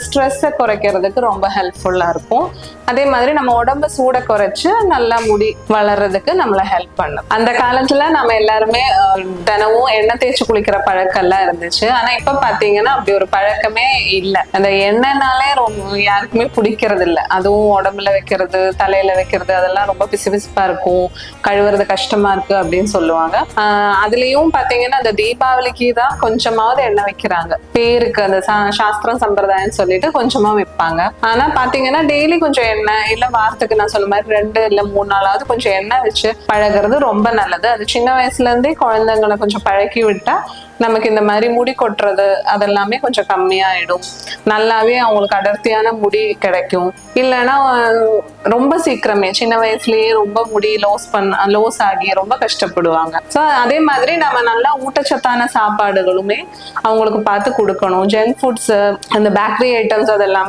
ஸ்ட்ரெஸ்ஸை குறைக்கிறதுக்கு ரொம்ப ஹெல்ப்ஃபுல்லா இருக்கும். அதே மாதிரி நம்ம உடம்பு சூட குறைச்சு நல்லா முடி வளர்றதுக்கு நம்மள ஹெல்ப் பண்ணும். அந்த காலத்துல நம்ம எல்லாருமே தினமும் எண்ணெய் தேய்ச்சி குளிக்கிற பழக்கம் எல்லாம் இருந்துச்சு. ஆனா இப்ப பாத்தீங்கன்னா அப்படி ஒரு பழக்கமே இல்லை. அந்த எண்ணெய்னாலே ரொம்ப யாருக்குமே பிடிக்கிறது இல்லை. அதுவும் உடம்புல வைக்கிறது, தலையில வைக்கிறது, அதெல்லாம் ரொம்ப பிசுபிசுப்பா இருக்கும், கழுவுறது கஷ்டமா இருக்கு அப்படின்னு சொல்லுவாங்க. அதுலயும் பாத்தீங்கன்னா அந்த தீபாவளிக்கு தான் கொஞ்சமாவது எண்ணெய் வைக்கிறாங்க, பேருக்கு அந்த சாஸ்திரம் சம்பிரதாயம் சொல்லிட்டு கொஞ்சமா வைப்பாங்க. ஆனா பாத்தீங்கன்னா டெய்லி கொஞ்சம் எண்ணெய், இல்ல வாரத்துக்கு நான் சொன்ன மாதிரி 2 இல்ல 3 நாளாவது கொஞ்சம் எண்ணெய் வச்சு பழகிறது ரொம்ப நல்லது. அது சின்ன வயசுல இருந்தே குழந்தைங்களை கொஞ்சம் பழக்கி விட்டா நமக்கு இந்த மாதிரி முடி கொட்டுறது அதெல்லாமே கொஞ்சம் கம்மியாயிடும். நல்லாவே அவங்களுக்கு அடர்த்தியான முடி இல்லைன்னா ரொம்ப சீக்கிரமே சின்ன வயசுலயே ரொம்ப முடி லோஸ் ஆகி ரொம்ப கஷ்டப்படுவாங்க. ஸோ அதே மாதிரி நம்ம நல்லா ஊட்டச்சத்தான சாப்பாடுகளுமே அவங்களுக்கு பார்த்து கொடுக்கணும். ஜங்க் ஃபுட்ஸ், அந்த பேக்கரி ஐட்டம்ஸ் அதெல்லாம்